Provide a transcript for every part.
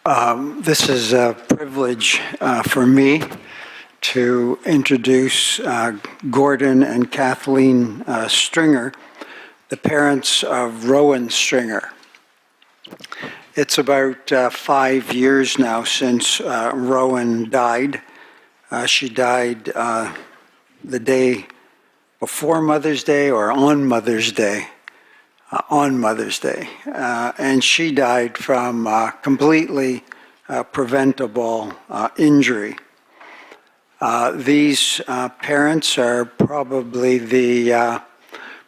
This is a privilege for me to introduce Gordon and Kathleen Stringer, the parents of Rowan Stringer. It's about 5 years now since Rowan died. She died the day before Mother's Day or on Mother's Day. And she died from completely preventable injury. These parents are probably the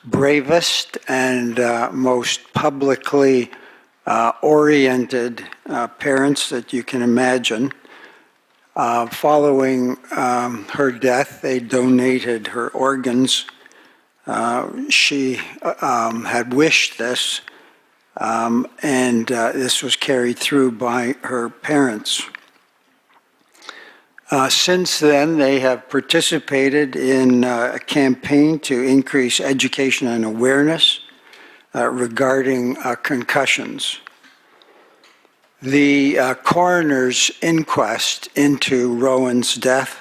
bravest and most publicly oriented parents that you can imagine. Following her death, they donated her organs. She had wished this, and this was carried through by her parents. Since then, they have participated in a campaign to increase education and awareness regarding concussions. The coroner's inquest into Rowan's death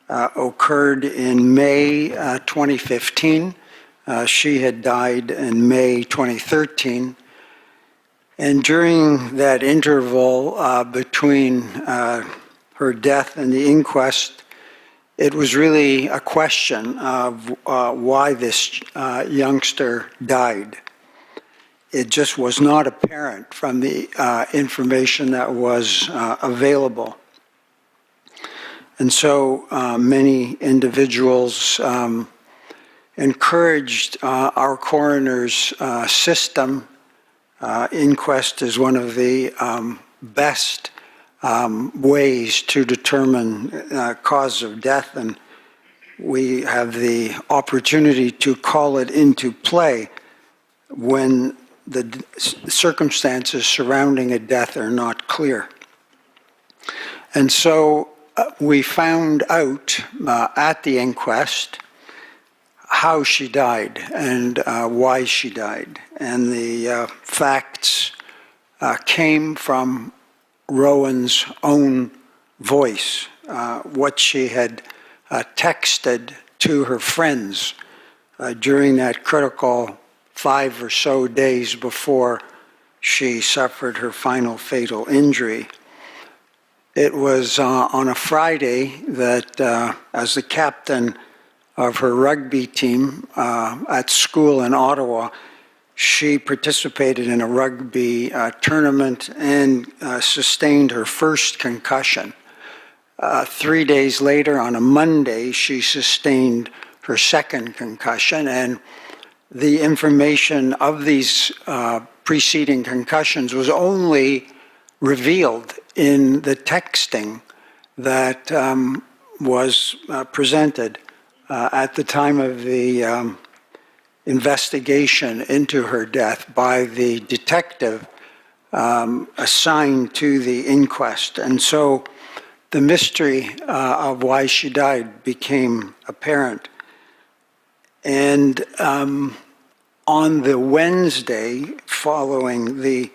occurred in May 2015. She had died in May 2013. And during that interval between her death and the inquest, it was really a question of why this youngster died. It just was not apparent from the information that was available. And so many individuals encouraged our coroner's system. Inquest is one of the best ways to determine cause of death, and we have the opportunity to call it into play when the circumstances surrounding a death are not clear. And so we found out at the inquest how she died and why she died. And the facts came from Rowan's own voice, what she had texted to her friends during that critical 5 or so days before she suffered her final fatal injury. It was on a Friday that, as the captain of her rugby team at school in Ottawa, she participated in a rugby tournament and sustained her first concussion. 3 days later, on a Monday, she sustained her second concussion, and the information of these preceding concussions was only revealed in the texting that was presented at the time of the investigation into her death by the detective assigned to the inquest. And so the mystery of why she died became apparent. And on the Wednesday following the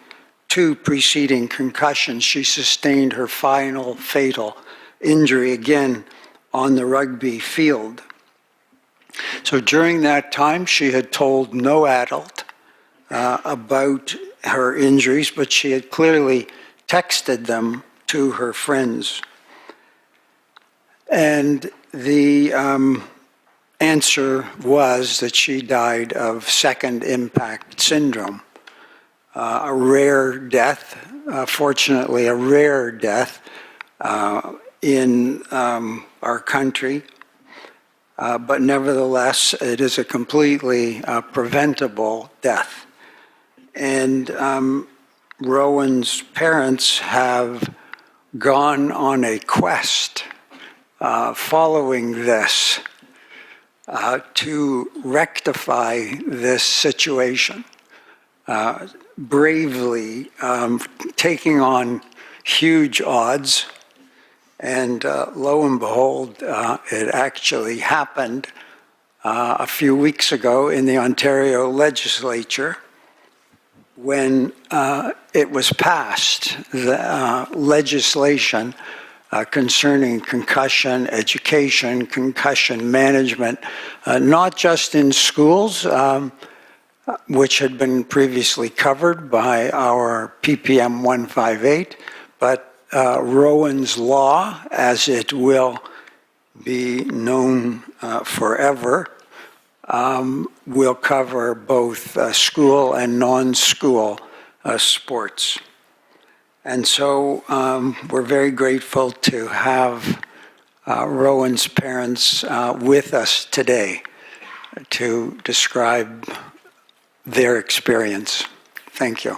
2 preceding concussions, she sustained her final fatal injury again on the rugby field. So during that time, she had told no adult about her injuries, but she had clearly texted them to her friends. And the answer was that she died of second impact syndrome, a rare death, fortunately a rare death in our country. But nevertheless, it is a completely preventable death. And Rowan's parents have gone on a quest following this to rectify this situation, bravely taking on huge odds. And lo and behold, it actually happened a few weeks ago in the Ontario legislature when it was passed, the legislation concerning concussion education, concussion management, not just in schools, which had been previously covered by our PPM 158, but Rowan's Law, as it will be known forever, will cover both school and non-school sports. And so we're very grateful to have Rowan's parents with us today to describe their experience. Thank you.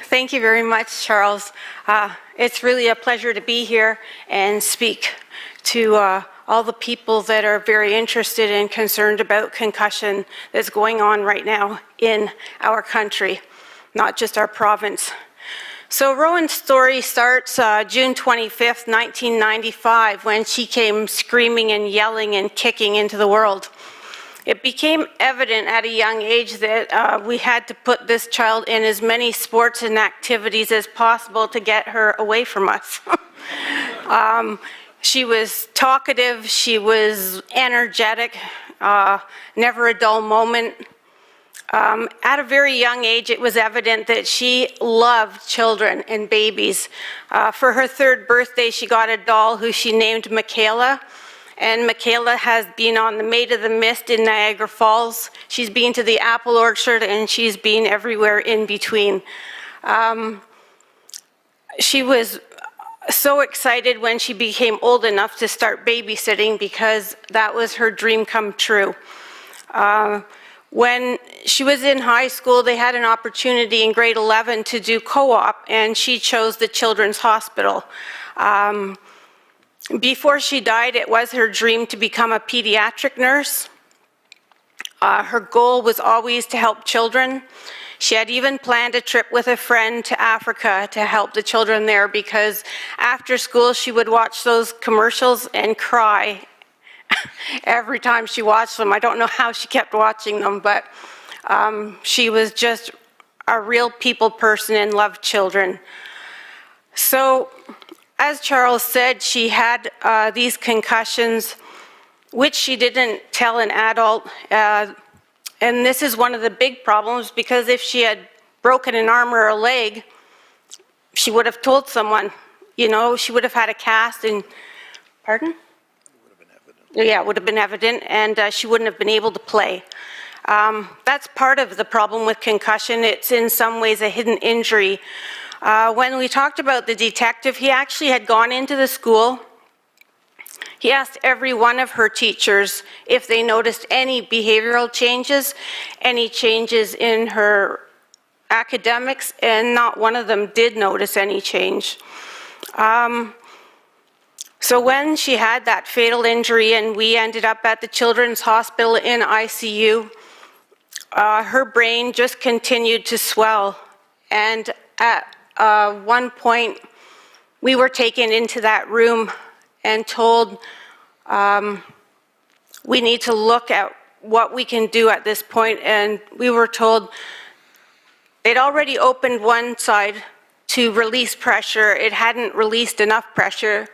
Thank you very much, Charles. It's really a pleasure to be here and speak to all the people that are very interested and concerned about concussion that's going on right now in our country, not just our province. So Rowan's story starts June 25th, 1995, when she came screaming and yelling and kicking into the world. It became evident at a young age that we had to put this child in as many sports and activities as possible to get her away from us. She was talkative, she was energetic, never a dull moment. At a very young age, it was evident that she loved children and babies. For her 3rd birthday, she got a doll who she named Michaela. And Michaela has been on the Maid of the Mist in Niagara Falls. She's been to the apple orchard, and she's been everywhere in between. She was so excited when she became old enough to start babysitting because that was her dream come true. When she was in high school, they had an opportunity in grade 11 to do co-op, and she chose the Children's Hospital. Before she died, it was her dream to become a pediatric nurse. Her goal was always to help children. She had even planned a trip with a friend to Africa to help the children there because after school she would watch those commercials and cry every time she watched them. I don't know how she kept watching them, but she was just a real people person and loved children. So, as Charles said, she had these concussions, which she didn't tell an adult. And this is one of the big problems because if she had broken an arm or a leg, she would have told someone, you know, she would have had a cast and, pardon? It would have been evident. Yeah, it would have been evident, and she wouldn't have been able to play. That's part of the problem with concussion. It's in some ways a hidden injury. When we talked about the detective, he actually had gone into the school. He asked every one of her teachers if they noticed any behavioral changes, any changes in her academics, and not one of them did notice any change. So when she had that fatal injury and we ended up at the Children's Hospital in ICU, her brain just continued to swell. And at one point, we were taken into that room and told we need to look at what we can do at this point. And we were told they'd already opened one side to release pressure. It hadn't released enough pressure.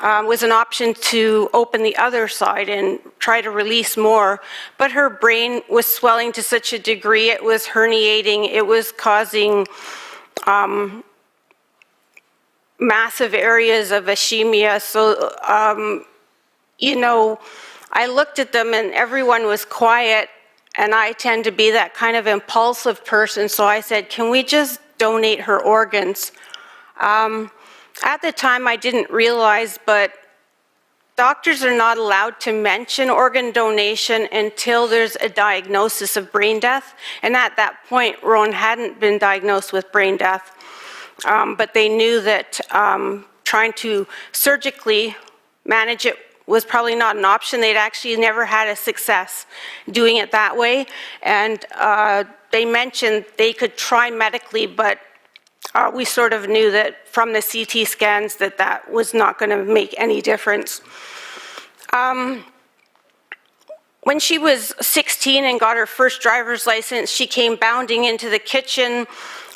Was an option to open the other side and try to release more. But her brain was swelling to such a degree, it was herniating, it was causing massive areas of ischemia. So, you know, I looked at them and everyone was quiet, and I tend to be that kind of impulsive person, so I said, can we just donate her organs? At the time, I didn't realize, but doctors are not allowed to mention organ donation until there's a diagnosis of brain death. And at that point, Rowan hadn't been diagnosed with brain death. But they knew that trying to surgically manage it was probably not an option. They'd actually never had a success doing it that way. And they mentioned they could try medically, but we sort of knew that from the CT scans that that was not going to make any difference. When she was 16 and got her first driver's license, she came bounding into the kitchen.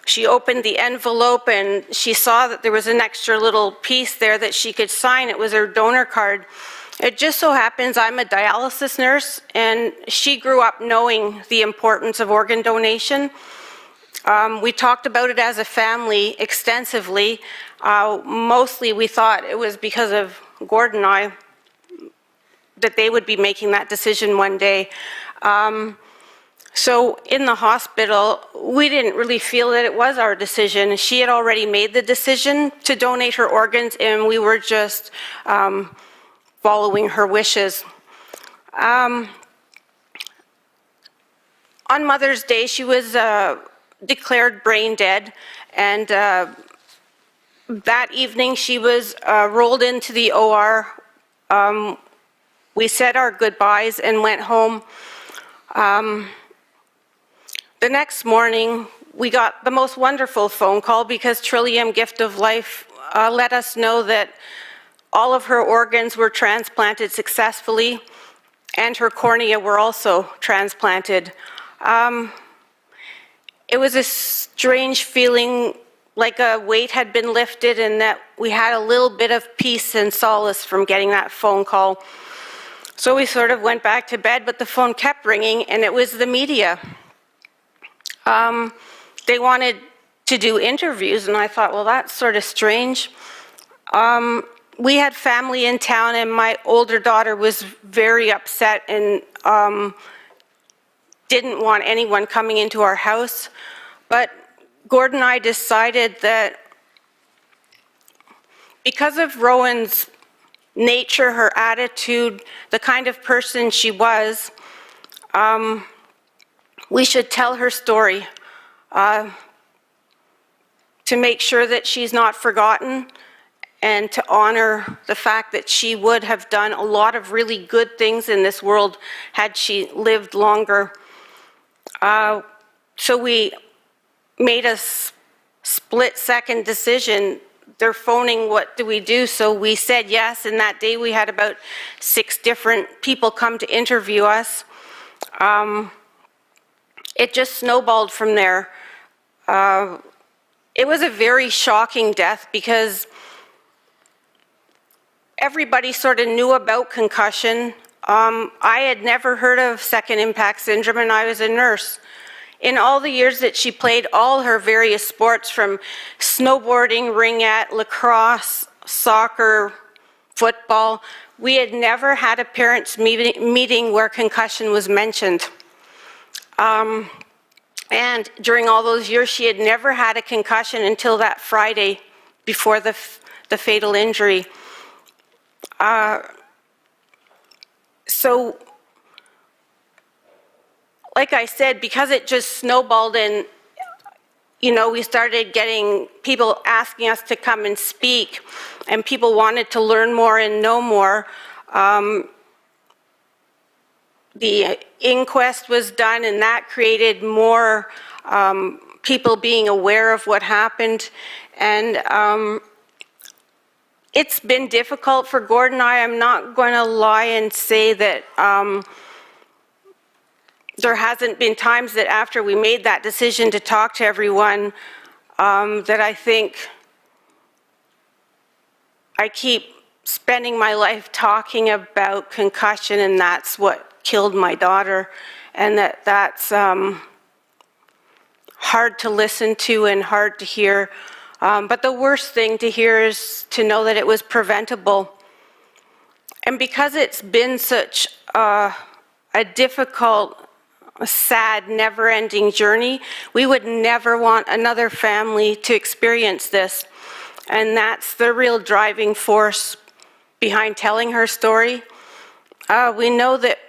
She opened the envelope and she saw that there was an extra little piece there that she could sign. It was her donor card. It just so happens I'm a dialysis nurse, and she grew up knowing the importance of organ donation. We talked about it as a family extensively. Mostly we thought it was because of Gordon and I that they would be making that decision one day. So in the hospital, we didn't really feel that it was our decision. She had already made the decision to donate her organs, and we were just following her wishes. On Mother's Day, she was declared brain dead, and that evening she was rolled into the OR. We said our goodbyes and went home. The next morning, we got the most wonderful phone call because Trillium Gift of Life let us know that all of her organs were transplanted successfully, and her cornea were also transplanted. It was a strange feeling, like a weight had been lifted and that we had a little bit of peace and solace from getting that phone call. So we sort of went back to bed, but the phone kept ringing, and it was the media. They wanted to do interviews, and I thought, well, that's sort of strange. We had family in town, and my older daughter was very upset and didn't want anyone coming into our house. But Gordon and I decided that because of Rowan's nature, her attitude, the kind of person she was, we should tell her story to make sure that she's not forgotten, and to honor the fact that she would have done a lot of really good things in this world had she lived longer. So we made a split-second decision. They're phoning, what do we do? So we said yes, and that day we had about 6 different people come to interview us. It just snowballed from there. It was a very shocking death because everybody sort of knew about concussion. I had never heard of second impact syndrome, and I was a nurse. In all the years that she played all her various sports, from snowboarding, ringette, lacrosse, soccer, football, we had never had a parents' meeting where concussion was mentioned. And during all those years, she had never had a concussion until that Friday before the fatal injury. So, like I said, because it just snowballed and, we started getting people asking us to come and speak, and people wanted to learn more and know more. The inquest was done, and that created more people being aware of what happened. And it's been difficult for Gordon and I. I'm not going to lie and say that there hasn't been times that after we made that decision to talk to everyone that I think I keep spending my life talking about concussion, and that's what killed my daughter, and that's hard to listen to and hard to hear. But the worst thing to hear is to know that it was preventable. And because it's been such a difficult, sad, never-ending journey, we would never want another family to experience this. And that's the real driving force behind telling her story. We know that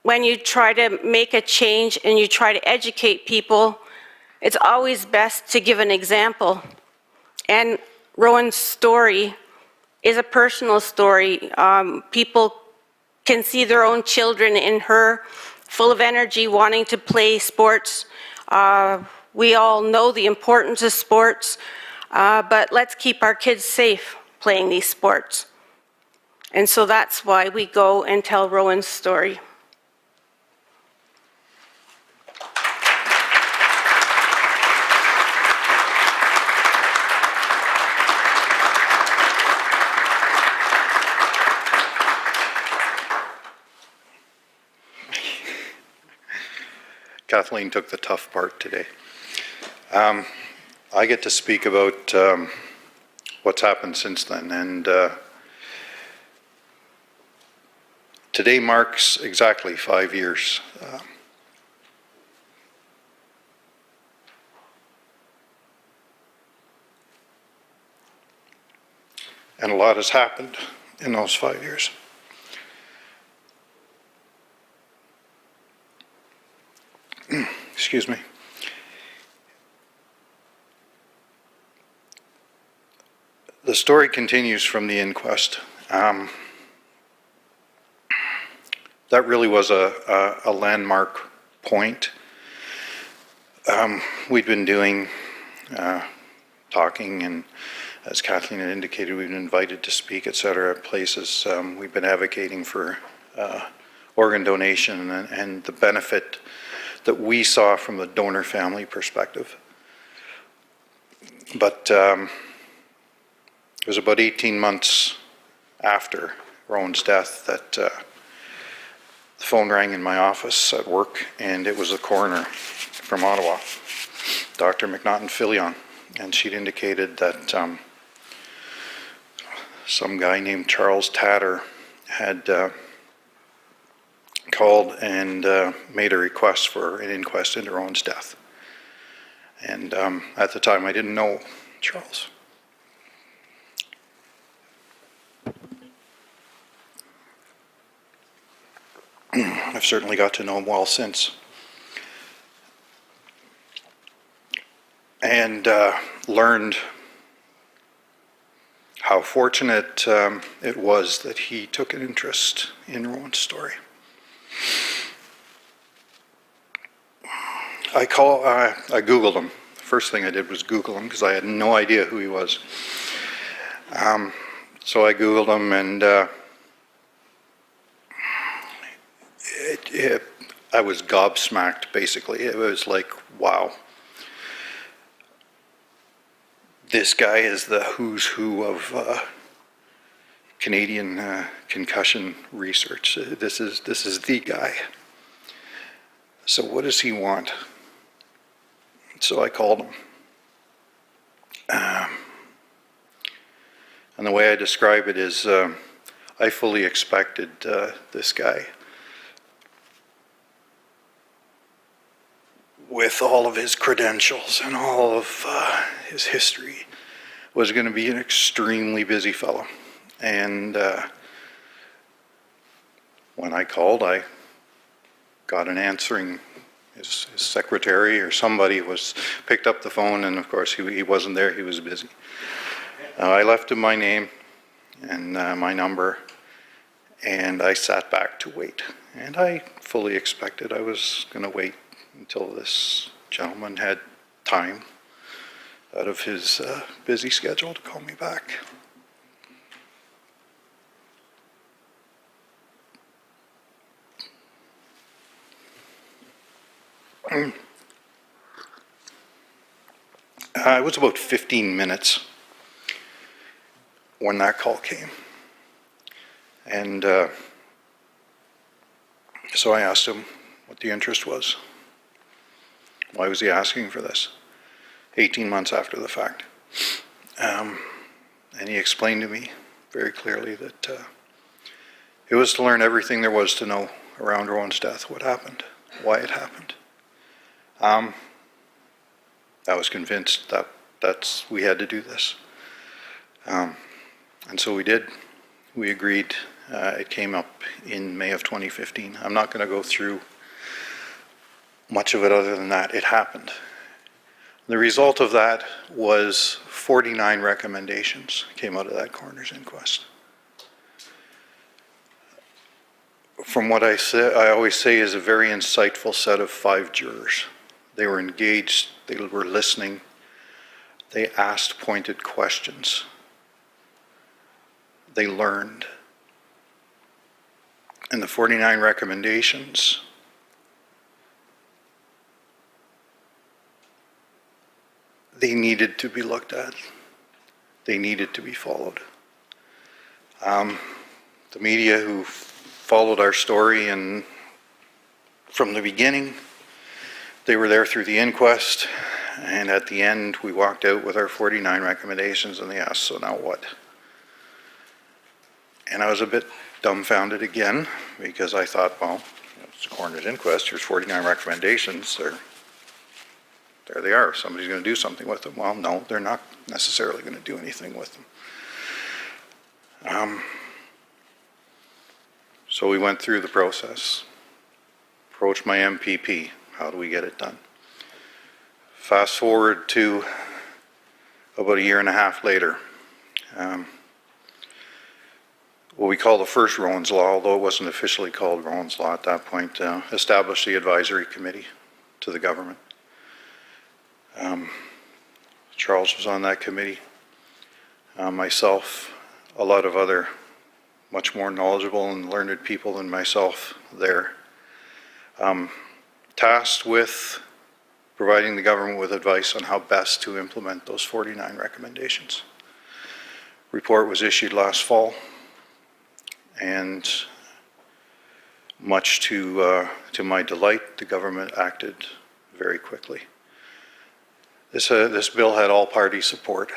when you try to make a change and you try to educate people, it's always best to give an example. And Rowan's story is a personal story. People can see their own children in her, full of energy, wanting to play sports, We all know the importance of sports, but let's keep our kids safe playing these sports. And so that's why we go and tell Rowan's story. Kathleen took the tough part today. I get to speak about what's happened since then, and today marks exactly 5 years. And a lot has happened in those 5 years. Excuse me. The story continues from the inquest. That really was a landmark point. We'd been doing talking, and as Kathleen had indicated, we've been invited to speak, et cetera, at places. We've been advocating for organ donation and the benefit that we saw from the donor family perspective. But it was about 18 months after Rowan's death that the phone rang in my office at work, and it was the coroner from Ottawa, Dr. McNaughton-Filion, and she'd indicated that some guy named Charles Tatter had called and made a request for an inquest into Rowan's death. And at the time, I didn't know Charles. I've certainly got to know him well since. And learned how fortunate it was that he took an interest in Rowan's story. I Googled him. The first thing I did was Google him because I had no idea who he was. So I Googled him, and I was gobsmacked, basically. It was like, wow. This guy is the who's who of Canadian concussion research. This is the guy. So what does he want? So I called him. And the way I describe it is I fully expected this guy, with all of his credentials and all of his history, was going to be an extremely busy fellow. And when I called, I got an answering. His secretary or somebody picked up the phone, and of course he wasn't there. He was busy. I left him my name and my number, and I sat back to wait. And I fully expected I was going to wait until this gentleman had time out of his busy schedule to call me back. It was about 15 minutes when that call came. And so I asked him what the interest was. Why was he asking for this? 18 months after the fact. And he explained to me very clearly that it was to learn everything there was to know around Rowan's death, what happened, why it happened. I was convinced that we had to do this. And so we did. We agreed. It came up in May of 2015. I'm not going to go through much of it other than that. It happened. The result of that was 49 recommendations came out of that coroner's inquest. From what I always say is a very insightful set of 5 jurors. They were engaged, They were listening. They asked pointed questions. They learned. And the 49 recommendations they needed to be looked at. They needed to be followed. The media who followed our story and from the beginning, they were there through the inquest, and at the end we walked out with our 49 recommendations and they asked, so now what? And I was a bit dumbfounded again because I thought, well, it's a coroner's inquest, here's 49 recommendations, there they are, somebody's going to do something with them. Well, no, they're not necessarily going to do anything with them. So we went through the process, approached my MPP, how do we get it done? Fast forward to about a year and a half later, what we call the first Rowan's Law, although it wasn't officially called Rowan's Law at that point, established the advisory committee to the government. Charles was on that committee. Myself, a lot of other much more knowledgeable and learned people than myself there, tasked with providing the government with advice on how best to implement those 49 recommendations. Report was issued last fall, and much to my delight, the government acted very quickly. This bill had all party support.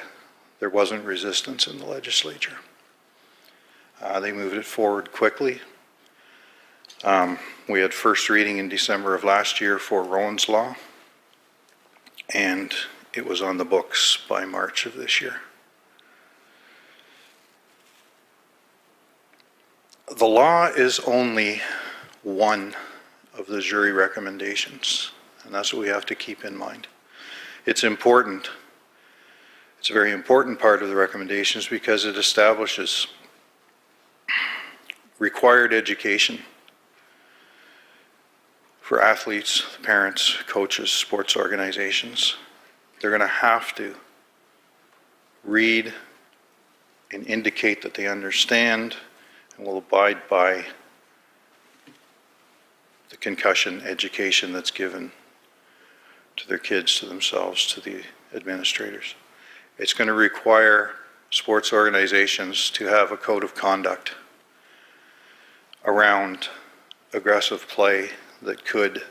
There wasn't resistance in the legislature. They moved it forward quickly. We had first reading in December of last year for Rowan's Law, and it was on the books by March of this year. The law is only one of the jury recommendations, and that's what we have to keep in mind. It's important. It's a very important part of the recommendations because it establishes required education for athletes, parents, coaches, sports organizations. They're going to have to read and indicate that they understand and will abide by the concussion education that's given to their kids, to themselves, to the administrators. It's going to require sports organizations to have a code of conduct around aggressive play that could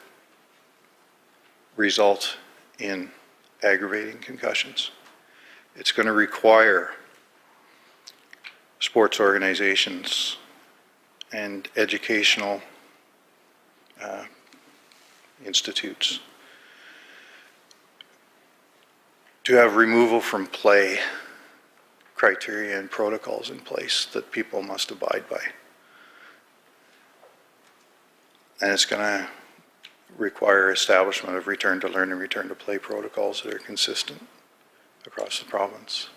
result in aggravating concussions. It's going to require sports organizations and educational institutes to have removal from play criteria and protocols in place that people must abide by. And it's going to require establishment of return to learn and return to play protocols that are consistent across the province.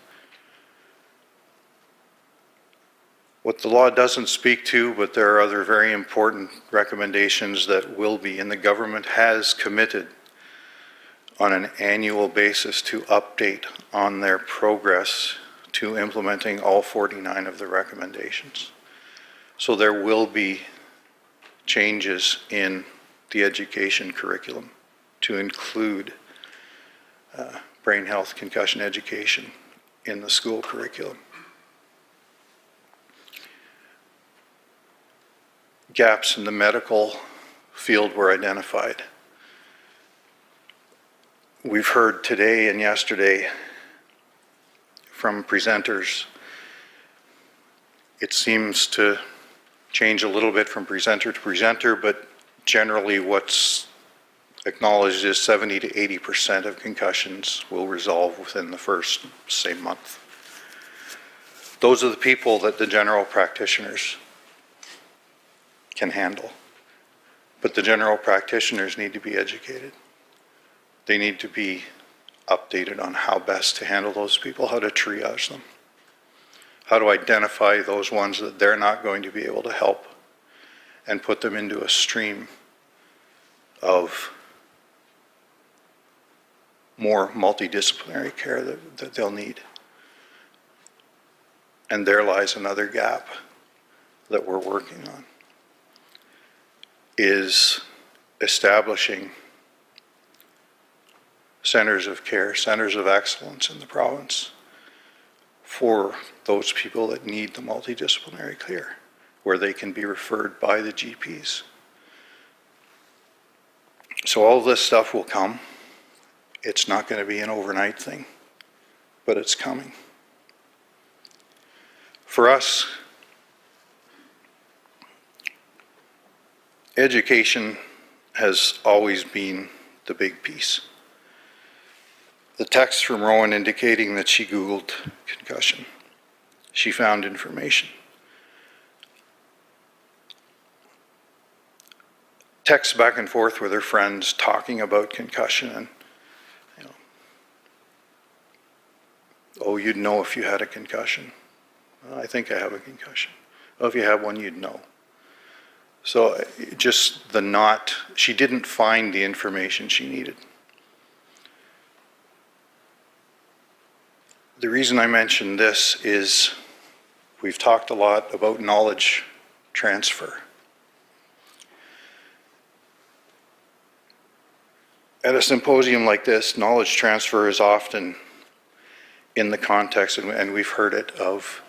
What the law doesn't speak to, but there are other very important recommendations that will be, and the government has committed on an annual basis to update on their progress to implementing all 49 of the recommendations. So there will be changes in the education curriculum to include brain health concussion education in the school curriculum. Gaps in the medical field were identified. We've heard today and yesterday from presenters. It seems to change a little bit from presenter to presenter, but generally what's acknowledged is 70 to 80% of concussions will resolve within the first, say, month. Those are the people that the general practitioners can handle. But the general practitioners need to be educated. They need to be updated on how best to handle those people, how to triage them, how to identify those ones that they're not going to be able to help and put them into a stream of more multidisciplinary care that they'll need. And there lies another gap that we're working on, is establishing centers of care, centers of excellence in the province for those people that need the multidisciplinary care, where they can be referred by the GPs. So all this stuff will come. It's not going to be an overnight thing, but it's coming. For us, education has always been the big piece. The text from Rowan indicating that she Googled concussion. She found information. Texts back and forth with her friends talking about concussion and, you know, oh, you'd know if you had a concussion. Well, I think I have a concussion. Well, if you have one, you'd know. So just she didn't find the information she needed. The reason I mention this is we've talked a lot about knowledge transfer. At a symposium like this, knowledge transfer is often in the context, and we've heard it, of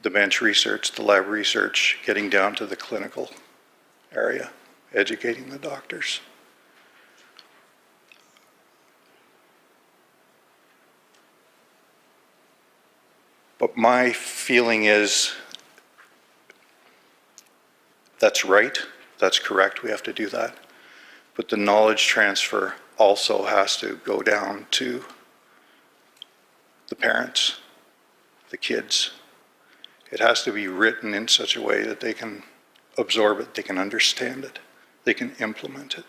the bench research, the lab research, getting down to the clinical area, educating the doctors. But my feeling is that's right, that's correct, we have to do that. But the knowledge transfer also has to go down to the parents, the kids. It has to be written in such a way that they can absorb it, they can understand it, they can implement it.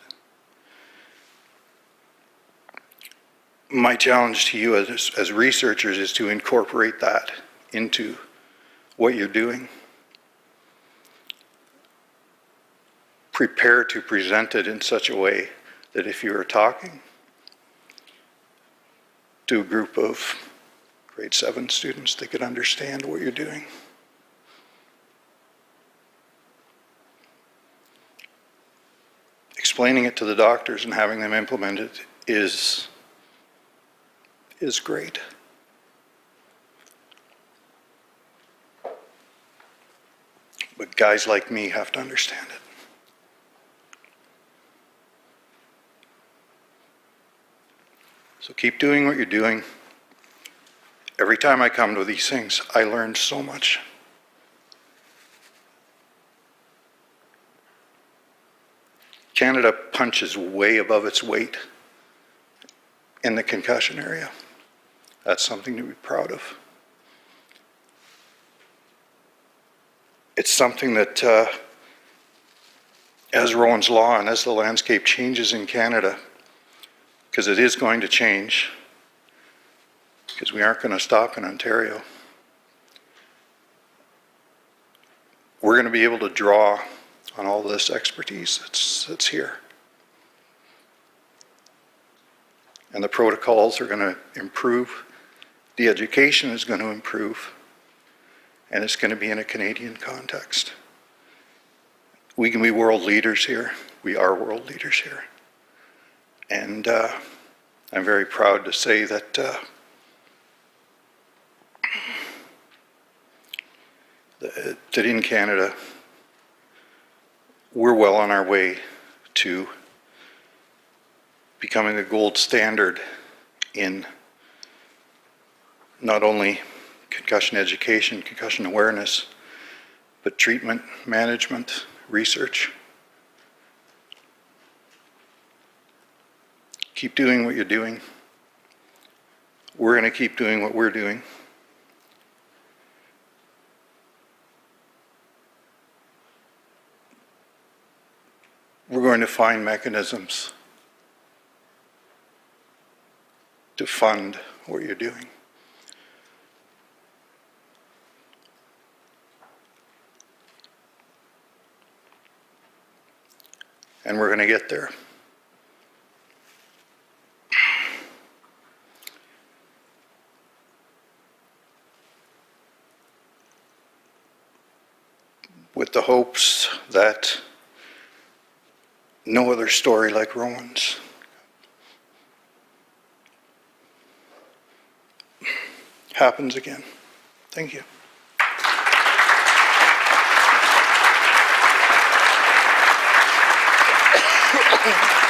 My challenge to you as researchers is to incorporate that into what you're doing. Prepare to present it in such a way that if you are talking to a group of grade 7 students, they could understand what you're doing. Explaining it to the doctors and having them implement it is great. But guys like me have to understand it. So keep doing what you're doing. Every time I come to these things, I learn so much. Canada punches way above its weight in the concussion area. That's something to be proud of. It's something that, as Rowan's Law and as the landscape changes in Canada, because it is going to change, because we aren't going to stop in Ontario, we're going to be able to draw on all this expertise that's here. And the protocols are going to improve, the education is going to improve, and it's going to be in a Canadian context. We can be world leaders here. We are world leaders here. And I'm very proud to say that that in Canada, we're well on our way to becoming the gold standard in not only concussion education, concussion awareness, but treatment, management, research. Keep doing what you're doing. We're going to keep doing what we're doing. We're going to find mechanisms to fund what you're doing. And we're going to get there. with the hopes that no other story like Rowan's happens again. Thank you. Thank you.